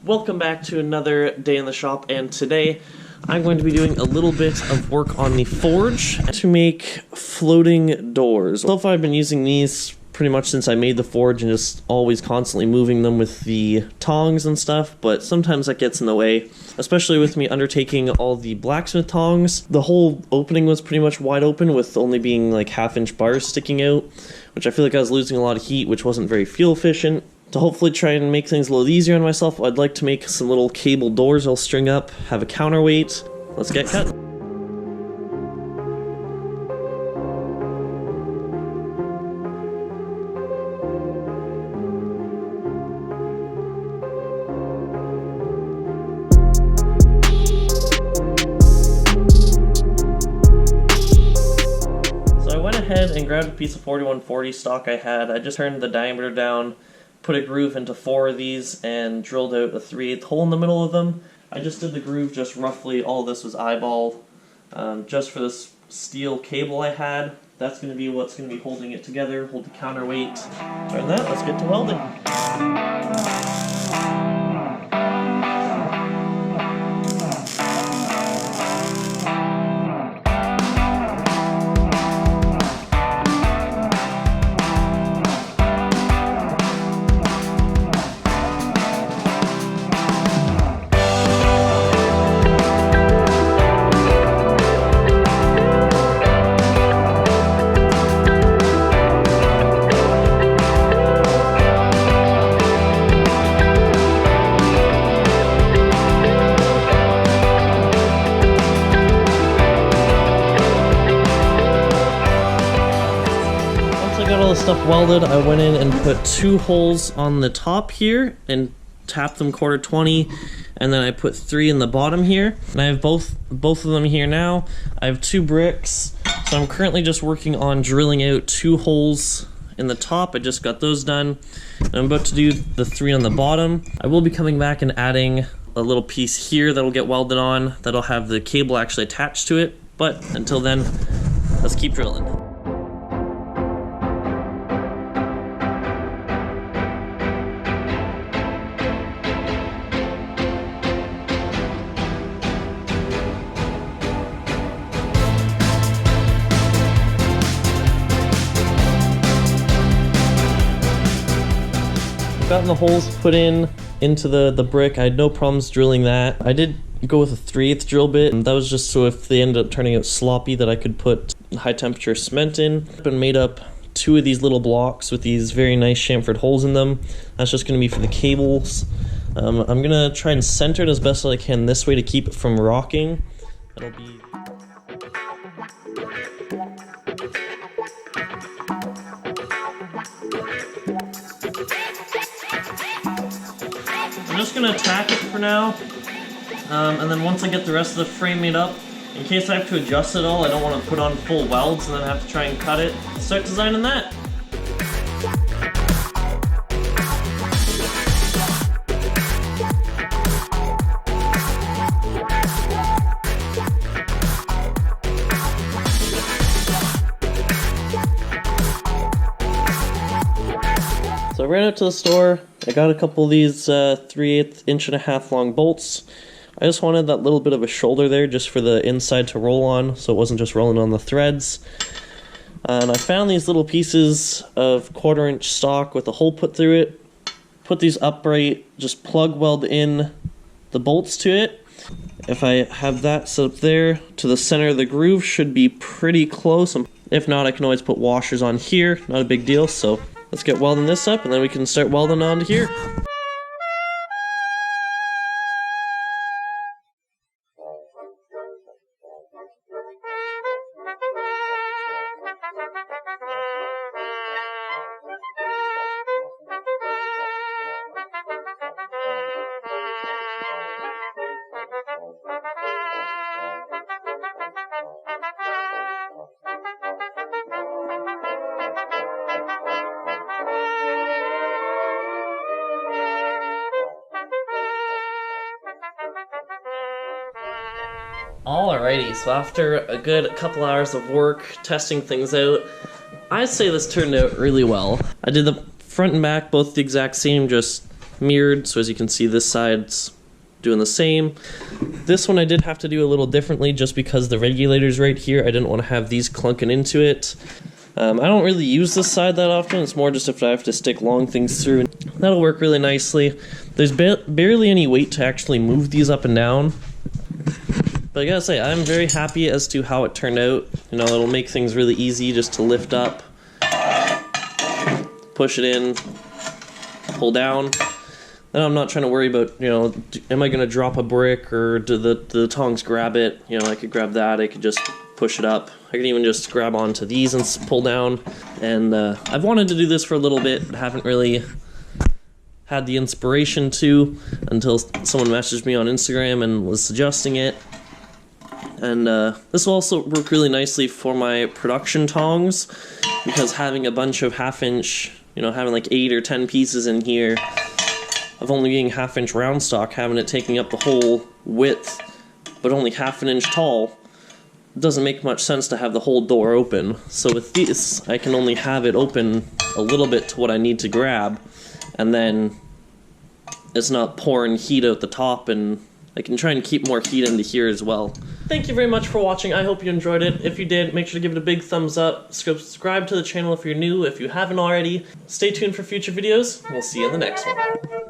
Welcome back to another day in the shop, and today I'm going to be doing a little bit of work on the forge to make floating doors. So far I've been using these pretty much since I made the forge and just always constantly moving them with the tongs and stuff, but sometimes that gets in the way, especially with me undertaking all the blacksmith tongs. The whole opening was pretty much wide open with only being like half-inch bars sticking out, which I feel like I was losing a lot of heat, which wasn't very fuel efficient. To hopefully try and make things a little easier on myself, I'd like to make some little cable doors I'll string up, have a counterweight. Let's get cut. So I went ahead and grabbed a piece of 4140 stock I had. I just turned the diameter down, put a groove into 4 of these, and drilled out a 3/8 hole in the middle of them. I just did the groove just roughly. All this was eyeball, just for this steel cable I had. That's going to be what's going to be holding it together, hold the counterweight. Other than that, let's get to welding. Stuff welded, I went in and put 2 holes on the top here and tapped them 1/4 and then I put 3 in the bottom here, and I have both of them here now. I have 2 bricks, so I'm currently just working on drilling out 2 holes in the top. I just got those done, and I'm about to do the 3 on the bottom. I will be coming back and adding a little piece here that'll get welded on, that'll have the cable actually attached to it, but until then, let's keep drilling. Gotten the holes put into the brick. I had no problems drilling that. I did go with a 3/8 drill bit, and that was just so if they ended up turning out sloppy that I could put high temperature cement in. I've been made up 2 of these little blocks with these very nice chamfered holes in them. That's just going to be for the cables. I'm going to try and center it as best as I can this way to keep it from rocking. It'll be... I'm just going to tack it for now, and then once I get the rest of the frame made up, in case I have to adjust it all, I don't want to put on full welds and then have to try and cut it. Start designing that. So I ran out to the store, I got a couple of these 3/8 1.5 inch long bolts. I just wanted that little bit of a shoulder there just for the inside to roll on, so it wasn't just rolling on the threads. And I found these little pieces of 1/4 inch stock with a hole put through it. Put these upright, just plug weld in the bolts to it. If I have that set up there to the center of the groove, should be pretty close. If not, I can always put washers on here, not a big deal. So let's get welding this up, and then we can start welding onto here. Alrighty, so after a good couple hours of work testing things out, I'd say this turned out really well. I did the front and back both the exact same, just mirrored, so as you can see, this side's doing the same. This one I did have to do a little differently just because the regulator's right here. I didn't want to have these clunking into it. I don't really use this side that often. It's more just if I have to stick long things through. That'll work really nicely. There's barely any weight to actually move these up and down. But I gotta say, I'm very happy as to how it turned out. You know, it'll make things really easy just to lift up, push it in, pull down. Then I'm not trying to worry about, you know, am I gonna drop a brick or do the tongs grab it? You know, I could grab that, I could just push it up. I can even just grab onto these and pull down. And I've wanted to do this for a little bit, but haven't really had the inspiration to until someone messaged me on Instagram and was suggesting it. And this will also work really nicely for my production tongs, because having a bunch of half-inch, you know, having like 8 or 10 pieces in here, of only being half-inch round stock, having it taking up the whole width, but only half an inch tall, doesn't make much sense to have the whole door open. So with these, I can only have it open a little bit to what I need to grab, and then it's not pouring heat out the top, and I can try and keep more heat into here as well. Thank you very much for watching. I hope you enjoyed it. If you did, make sure to give it a big thumbs up. Subscribe to the channel if you're new, if you haven't already. Stay tuned for future videos. We'll see you in the next one.